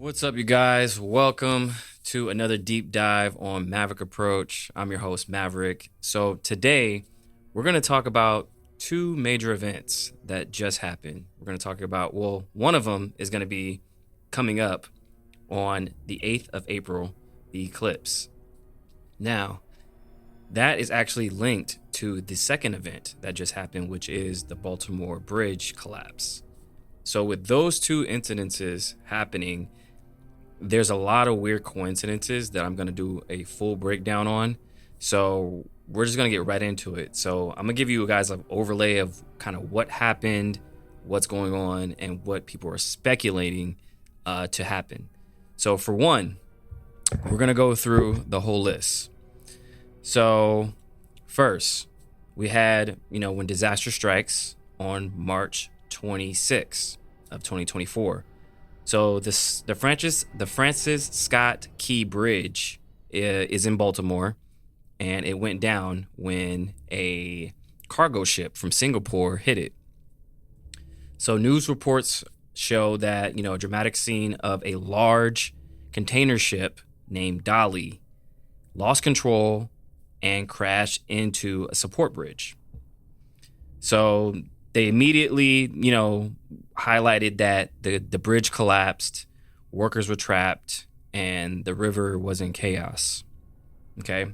What's up, you guys? Welcome to another deep dive on Maverick Approach. I'm your host, Maverick. So today, we're going to talk about two major events that just happened. We're going to talk about, one of them is going to be coming up on the 8th of April, the eclipse. Now, that is actually linked to the second event that just happened, which is the Baltimore bridge collapse. So with those two incidences happening, there's a lot of weird coincidences that I'm going to do a full breakdown on. So we're just going to get right into it. So I'm going to give you guys an overlay of kind of what happened, what's going on, and what people are speculating to happen. So for one, we're going to go through the whole list. So first, we had, when disaster strikes on March 26th of 2024. So the Francis Scott Key Bridge is in Baltimore, and it went down when a cargo ship from Singapore hit it. So news reports show that, a dramatic scene of a large container ship named Dolly lost control and crashed into a support bridge. So they immediately, highlighted that the bridge collapsed, workers were trapped, and the river was in chaos. Okay.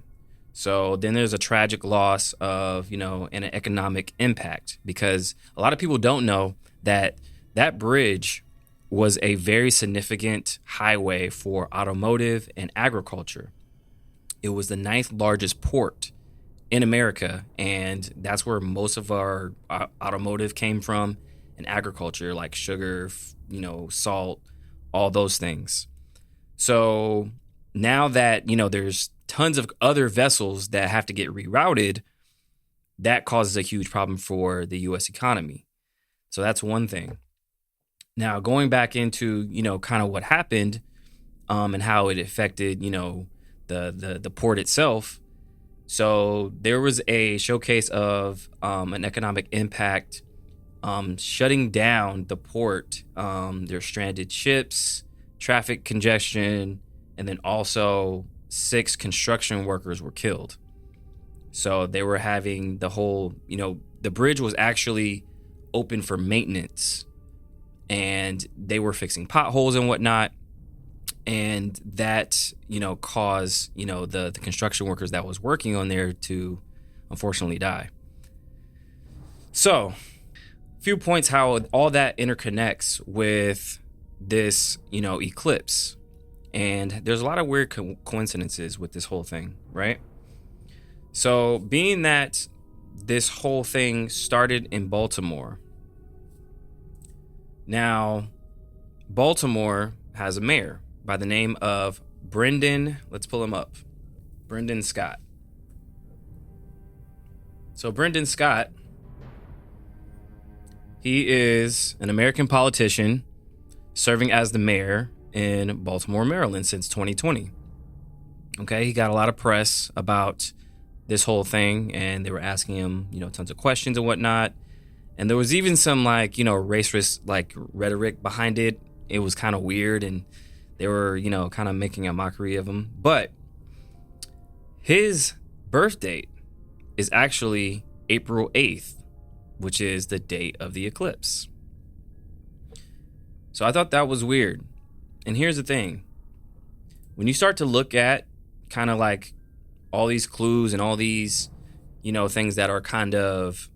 So then there's a tragic loss of, and an economic impact, because a lot of people don't know that that bridge was a very significant highway for automotive and agriculture. It was the 9th largest port in America, and that's where most of our automotive came from, and agriculture, like sugar, salt, all those things. So now that, there's tons of other vessels that have to get rerouted, that causes a huge problem for the U.S. economy. So that's one thing. Now, going back into, kind of what happened and how it affected, the port itself. So there was a showcase of an economic impact shutting down the port. There's stranded ships, traffic congestion, and then also 6 construction workers were killed. So they were having the whole, the bridge was actually open for maintenance, and they were fixing potholes and whatnot. And that, caused, the construction workers that was working on there to unfortunately die. So, a few points how all that interconnects with this, eclipse. And there's a lot of weird coincidences with this whole thing, right? So, being that this whole thing started in Baltimore. Now, Baltimore has a mayor by the name of Brendan. Let's pull him up. Brendan Scott. So Brendan Scott, he is an American politician serving as the mayor in Baltimore, Maryland since 2020. Okay, he got a lot of press about this whole thing, and they were asking him, tons of questions and whatnot. And there was even some racist rhetoric behind it. It was kind of weird, and they were, kind of making a mockery of him. But his birth date is actually April 8th, which is the date of the eclipse. So I thought that was weird. And here's the thing. When you start to look at kind of like all these clues and all these, things that are kind of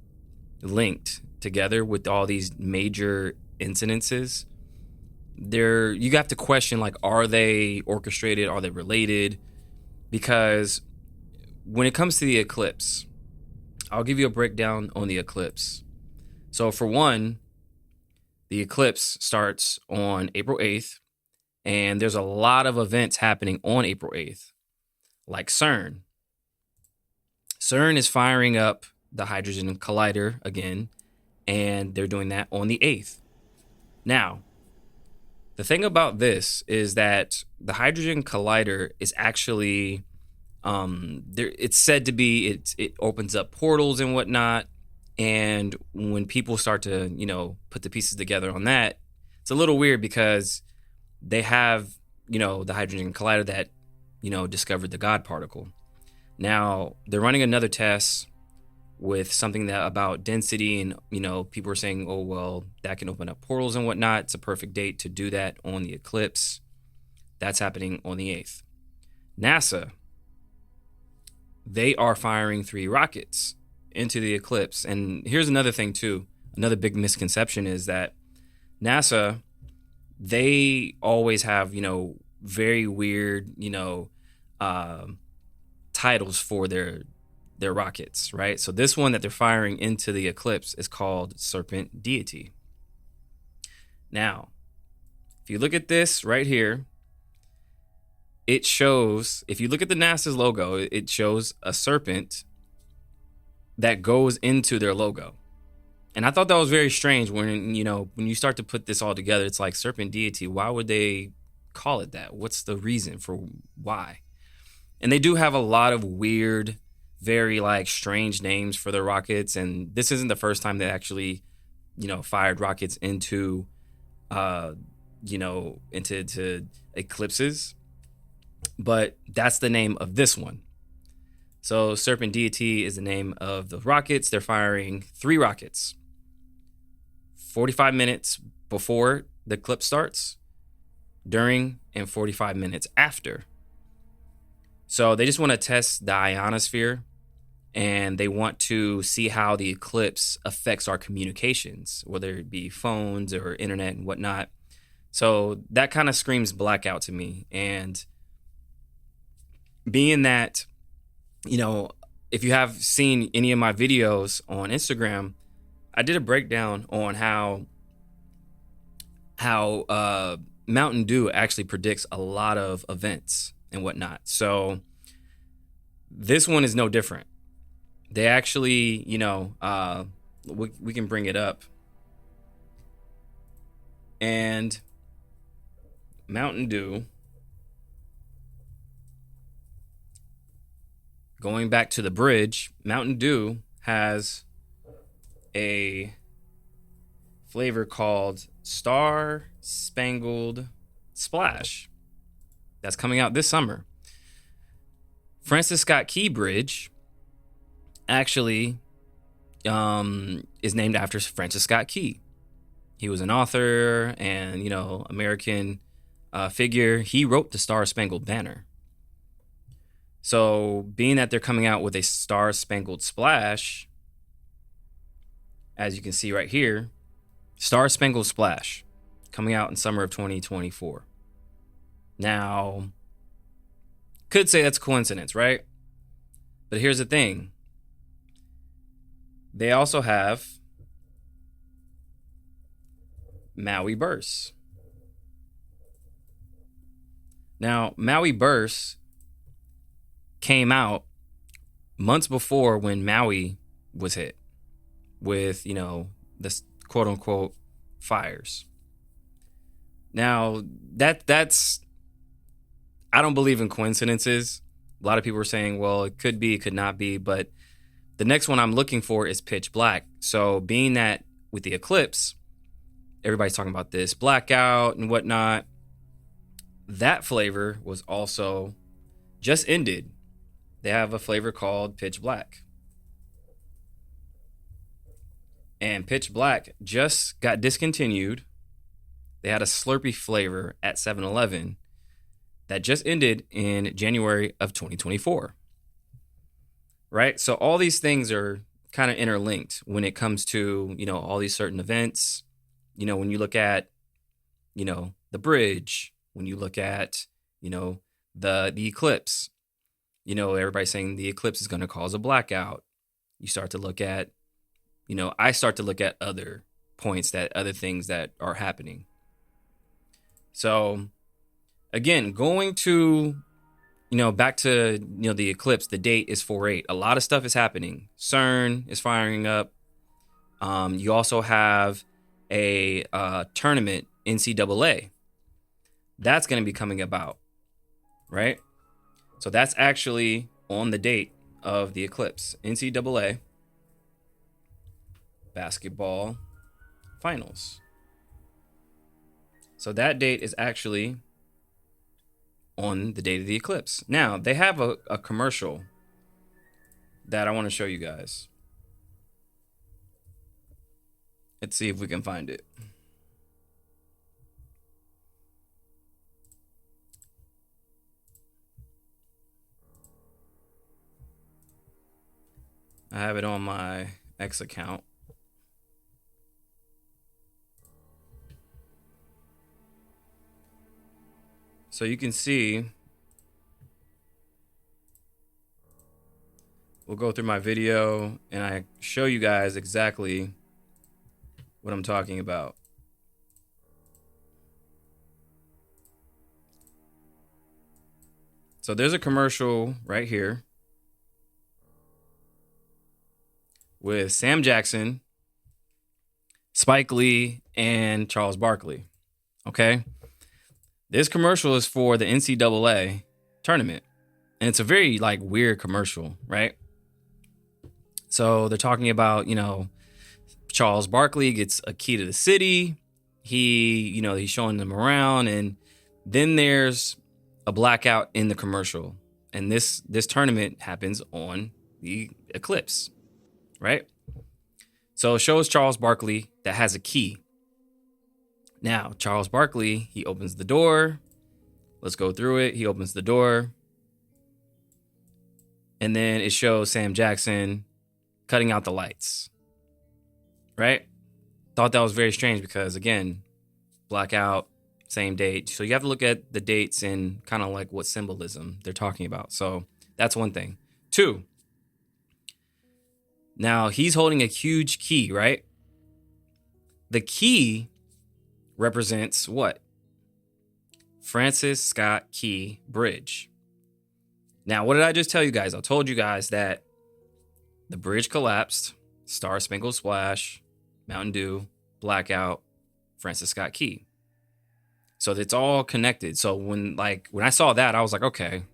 linked together with all these major incidences, you have to question, are they orchestrated? Are they related? Because when it comes to the eclipse, I'll give you a breakdown on the eclipse. So for one, the eclipse starts on April 8th, and there's a lot of events happening on April 8th, like CERN. CERN is firing up the Hydrogen Collider again, and they're doing that on the 8th. Now, the thing about this is that the Hydrogen Collider is actually, it's said to be, it opens up portals and whatnot. And when people start to, put the pieces together on that, it's a little weird because they have, the hydrogen collider that, discovered the God particle. Now they're running another test with something that about density, and people are saying, oh well, that can open up portals and whatnot. It's a perfect date to do that on the eclipse. That's happening on the 8th. NASA, they are firing 3 rockets into the eclipse. And here's another thing too. Another big misconception is that NASA, they always have, very weird, titles for their rockets, right? So this one that they're firing into the eclipse is called Serpent Deity. Now, if you look at this right here, it shows, if you look at the NASA's logo, it shows a serpent that goes into their logo. And I thought that was very strange when you start to put this all together. It's like Serpent Deity. Why would they call it that? What's the reason for why? And they do have a lot of weird, very strange names for their rockets. And this isn't the first time they actually, fired rockets into, into eclipses. But that's the name of this one. So Serpent Deity is the name of the rockets. They're firing 3 rockets 45 minutes before the eclipse starts, during, and 45 minutes after. So they just want to test the ionosphere, and they want to see how the eclipse affects our communications, whether it be phones or internet and whatnot. So that kind of screams blackout to me. And being that, if you have seen any of my videos on Instagram, I did a breakdown on how Mountain Dew actually predicts a lot of events and whatnot. So this one is no different. They actually, we can bring it up. And Mountain Dew, going back to the bridge, Mountain Dew has a flavor called Star Spangled Splash that's coming out this summer. Francis Scott Key Bridge actually is named after Francis Scott Key. He was an author and, American figure. He wrote the Star Spangled Banner. So being that they're coming out with a Star Spangled Splash, as you can see right here, Star Spangled Splash coming out in summer of 2024. Now, could say that's coincidence, right? But here's the thing. They also have Maui Burst. Now, Maui Burst came out months before when Maui was hit with, the quote unquote fires. Now that's, I don't believe in coincidences. A lot of people are saying, well, it could be, it could not be, but the next one I'm looking for is Pitch Black. So being that with the eclipse, everybody's talking about this blackout and whatnot. That flavor was also just ended. They have a flavor called Pitch Black. And Pitch Black just got discontinued. They had a Slurpee flavor at 7-Eleven that just ended in January of 2024. Right? So all these things are kind of interlinked when it comes to, all these certain events. When you look at, the bridge, when you look at, the eclipse, everybody's saying the eclipse is going to cause a blackout. You start to look at, I start to look at other points, other things that are happening. So again, going to, back to, the eclipse, the date is 4/8. A lot of stuff is happening. CERN is firing up. You also have a tournament, NCAA. That's going to be coming about, right? So that's actually on the date of the eclipse. NCAA basketball finals. So that date is actually on the date of the eclipse. Now, they have a commercial that I want to show you guys. Let's see if we can find it. I have it on my X account. So you can see, we'll go through my video and I show you guys exactly what I'm talking about. So there's a commercial right here with Sam Jackson, Spike Lee, and Charles Barkley. Okay? This commercial is for the NCAA tournament. And it's a very weird commercial, right? So they're talking about, Charles Barkley gets a key to the city. He's showing them around, and then there's a blackout in the commercial. And this tournament happens on the eclipse, right? So it shows Charles Barkley that has a key. Now, Charles Barkley, he opens the door. Let's go through it. He opens the door. And then it shows Sam Jackson cutting out the lights. Right? Thought that was very strange because, again, blackout, same date. So you have to look at the dates and kind of what symbolism they're talking about. So that's one thing. 2, now he's holding a huge key, right? The key represents what? Francis Scott Key Bridge. Now, what did I just tell you guys? I told you guys that the bridge collapsed, Star Spangled Splash, Mountain Dew, blackout, Francis Scott Key. So it's all connected. So when I saw that, I was like, okay,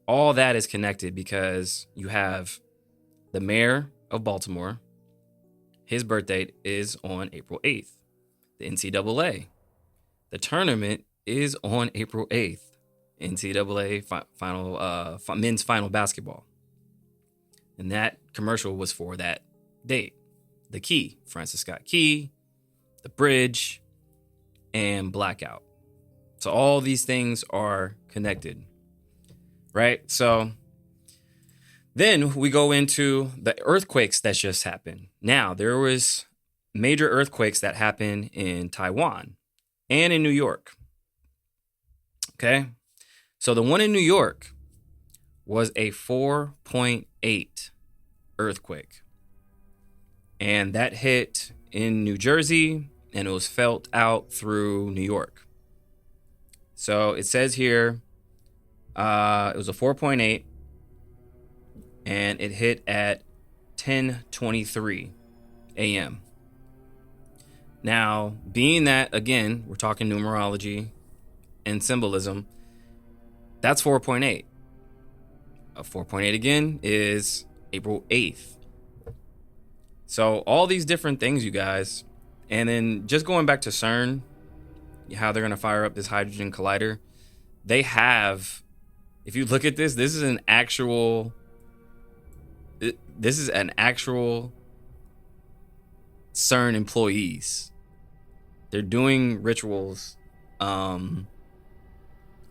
all that is connected because you have the mayor of Baltimore. His birthday is on April 8th. The NCAA. The tournament is on April 8th. NCAA final men's final basketball. And that commercial was for that date. The key, Francis Scott Key, the bridge, and blackout. So all these things are connected, right? So then we go into the earthquakes that just happened. Now, there was major earthquakes that happened in Taiwan and in New York. Okay? So the one in New York was a 4.8 earthquake. And that hit in New Jersey, and it was felt out through New York. So it says here, it was a 4.8, and it hit at 10:23 a.m. Now, being that, again, we're talking numerology and symbolism, that's 4.8. A 4.8 again is April 8th. So all these different things, you guys. And then just going back to CERN, how they're going to fire up this hydrogen collider. They have, if you look at this, this is an actual CERN employees. They're doing rituals. And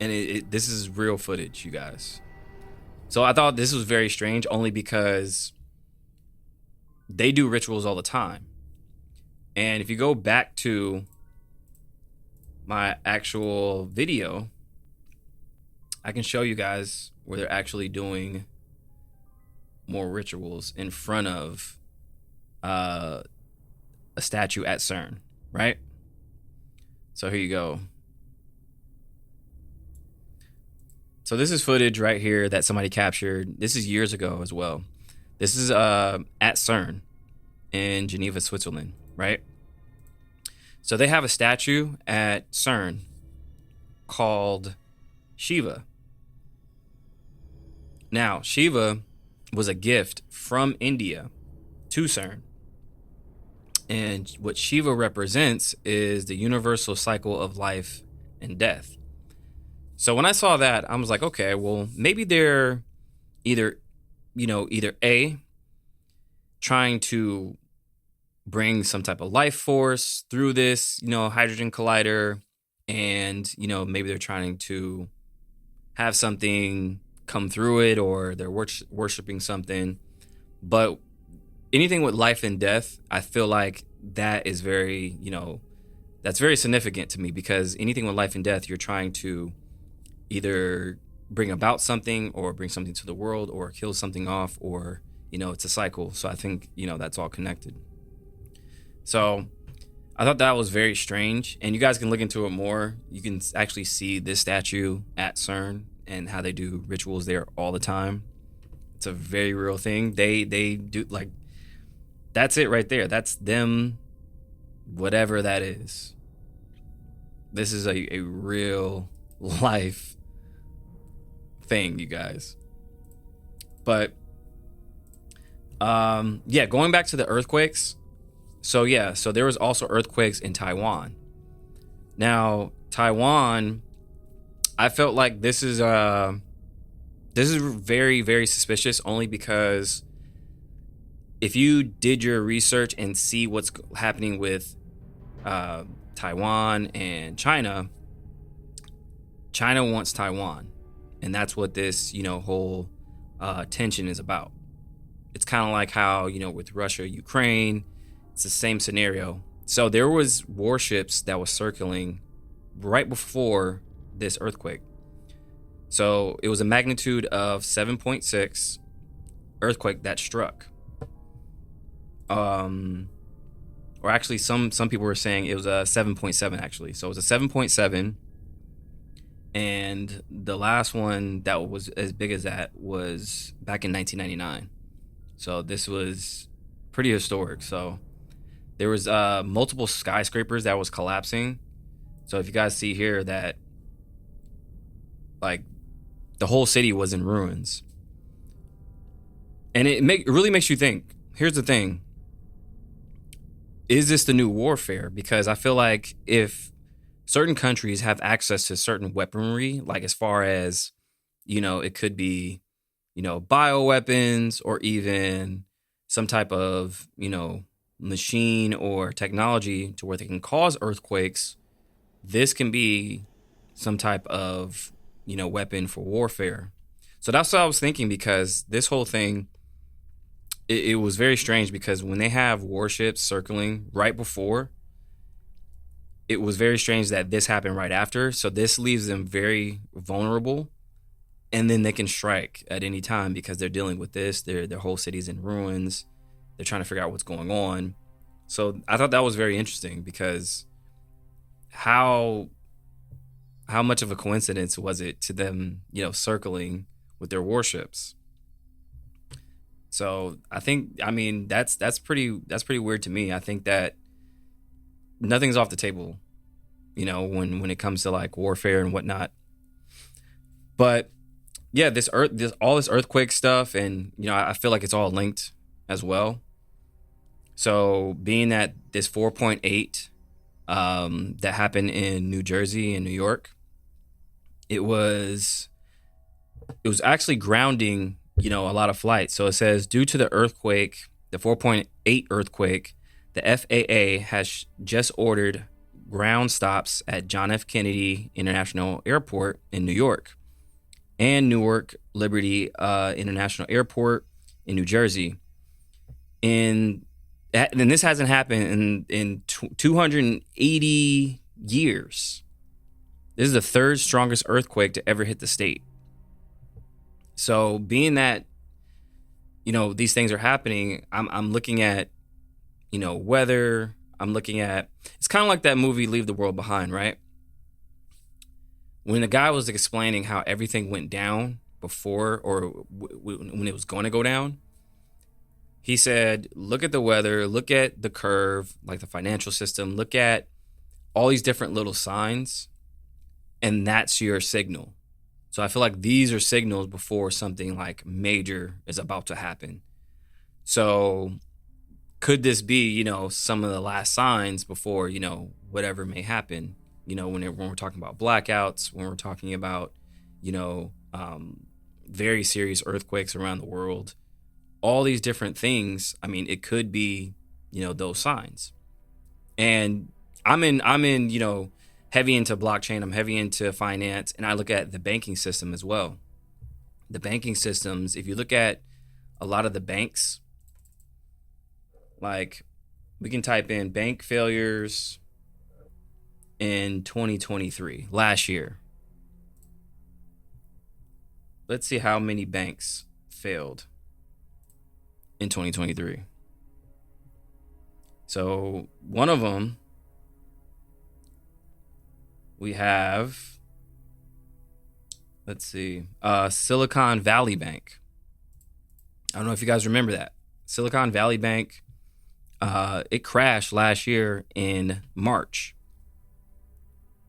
this is real footage, you guys. So I thought this was very strange only because they do rituals all the time. And if you go back to my actual video, I can show you guys where they're actually doing more rituals in front of a statue at CERN, right? So here you go. So this is footage right here that somebody captured. This is years ago as well. This is at CERN in Geneva, Switzerland, right? So they have a statue at CERN called Shiva. Now, Shiva was a gift from India to CERN. And what Shiva represents is the universal cycle of life and death. So when I saw that, I was like, okay, well, maybe they're either A, trying to bring some type of life force through this, hydrogen collider, and, maybe they're trying to have something come through it, or they're worshiping something. But anything with life and death, I feel like that is very, that's very significant to me, because anything with life and death, you're trying to either bring about something or bring something to the world or kill something off, or, it's a cycle. So I think, that's all connected. So I thought that was very strange, and you guys can look into it more. You can actually see this statue at CERN and how they do rituals there all the time. It's a very real thing. They do, like, that's it right there. That's them, whatever that is. This is a real life thing, you guys. But going back to the earthquakes. So there was also earthquakes in Taiwan. Now, Taiwan, I felt like this is very, very suspicious, only because if you did your research and see what's happening with Taiwan and China wants Taiwan, and that's what this whole tension is about. It's kind of like how with Russia, Ukraine. It's the same scenario. So there was warships that was circling right before this earthquake. So it was a magnitude of 7.6 earthquake that struck. Or actually, some people were saying it was a 7.7 actually. So it was a 7.7, and the last one that was as big as that was back in 1999. So this was pretty historic. So there was multiple skyscrapers that was collapsing. So if you guys see here that, like, the whole city was in ruins. And it really makes you think. Here's the thing. Is this the new warfare? Because I feel like if certain countries have access to certain weaponry, like as far as, it could be, bioweapons, or even some type of, machine or technology to where they can cause earthquakes, this can be some type of, weapon for warfare. So that's what I was thinking, because this whole thing, it was very strange, because when they have warships circling right before, it was very strange that this happened right after. So this leaves them very vulnerable, and then they can strike at any time because they're dealing with this. Their whole city's in ruins. They're trying to figure out what's going on. So I thought that was very interesting, because how much of a coincidence was it to them, circling with their warships? So that's pretty weird to me. I think that nothing's off the table, when it comes to like warfare and whatnot. But yeah, all this earthquake stuff, and I feel like it's all linked as well. So being that this 4.8 that happened in New Jersey and New York, it was actually grounding, a lot of flights. So it says, due to the earthquake, the 4.8 earthquake, the FAA has just ordered ground stops at John F. Kennedy International Airport in New York and Newark Liberty International Airport in New Jersey. And this hasn't happened in 280 years. This is the third strongest earthquake to ever hit the state. So being that, these things are happening, I'm looking at, weather. I'm looking at, it's kind of like that movie Leave the World Behind, right? When the guy was explaining how everything went down before, or when it was going to go down, he said, look at the weather, look at the curve, like the financial system, look at all these different little signs, and that's your signal. So I feel like these are signals before something like major is about to happen. So could this be, some of the last signs before, whatever may happen, when we're talking about blackouts, when we're talking about, you know, um, very serious earthquakes around the world, all these different things. I mean, it could be, those signs. And I'm in, heavy into blockchain. I'm heavy into finance, and I look at the banking system as well. The banking systems, if you look at a lot of the banks, like we can type in bank failures in 2023, last year. Let's see how many banks failed in 2023. So one of them, we have, let's see, Silicon Valley Bank. I don't know if you guys remember that. Silicon Valley Bank, it crashed last year in March.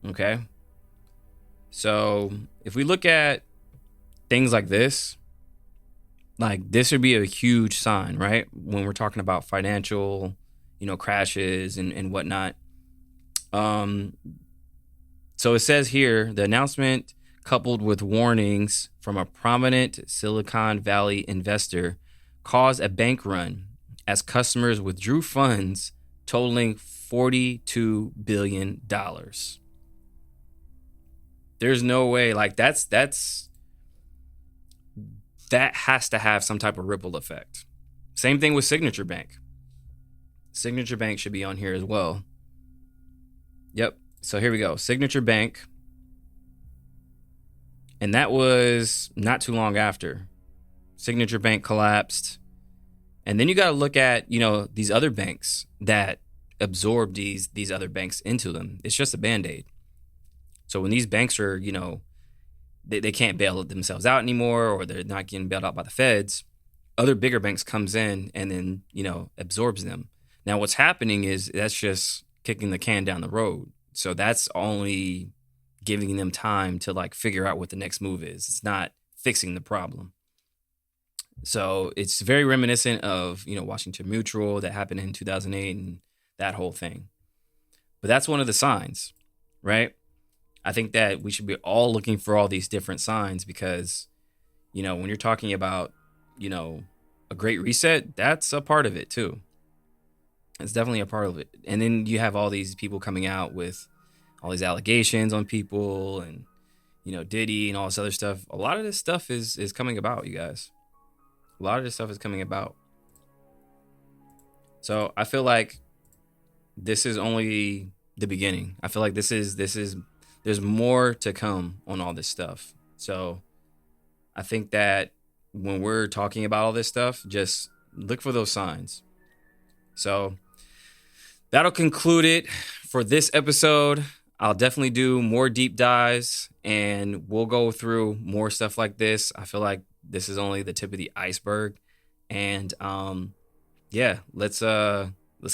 Okay. So if we look at things like this would be a huge sign, right? When we're talking about financial, crashes and whatnot. So it says here, the announcement, coupled with warnings from a prominent Silicon Valley investor, caused a bank run as customers withdrew funds totaling $42 billion. There's no way, that has to have some type of ripple effect. Same thing with Signature Bank. Signature Bank should be on here as well. Yep. So here we go. Signature Bank. And that was not too long after. Signature Bank collapsed. And then you got to look at, these other banks that absorb these other banks into them. It's just a Band-Aid. So when these banks are, they can't bail themselves out anymore, or they're not getting bailed out by the feds, other bigger banks comes in and then, absorbs them. Now what's happening is that's just kicking the can down the road. So that's only giving them time to figure out what the next move is. It's not fixing the problem. So it's very reminiscent of, Washington Mutual that happened in 2008 and that whole thing. But that's one of the signs, right? I think that we should be all looking for all these different signs because, when you're talking about, a great reset, that's a part of it too. It's definitely a part of it. And then you have all these people coming out with all these allegations on people and, Diddy and all this other stuff. A lot of this stuff is coming about, you guys. A lot of this stuff is coming about. So I feel like this is only the beginning. I feel like there's more to come on all this stuff. So I think that when we're talking about all this stuff, just look for those signs. So that'll conclude it for this episode. I'll definitely do more deep dives and we'll go through more stuff like this. I feel like this is only the tip of the iceberg. And let's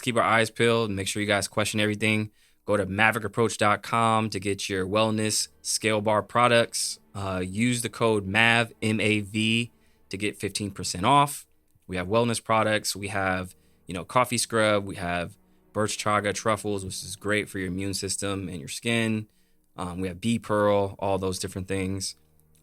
keep our eyes peeled and make sure you guys question everything. Go to mavericapproach.com to get your wellness scale bar products. Use the code MAV, M-A-V, to get 15% off. We have wellness products. We have, coffee scrub. We have birch chaga truffles, which is great for your immune system and your skin. We have bee pearl, all those different things.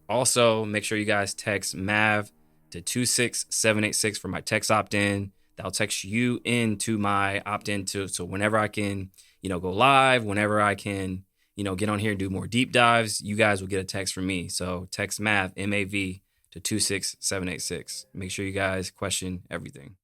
Also, make sure you guys text MAV to 26786 for my text opt-in. That'll text you into my opt-in too. So whenever I can, go live, whenever I can, get on here and do more deep dives, you guys will get a text from me. So text MAV, M-A-V, to 26786. Make sure you guys question everything.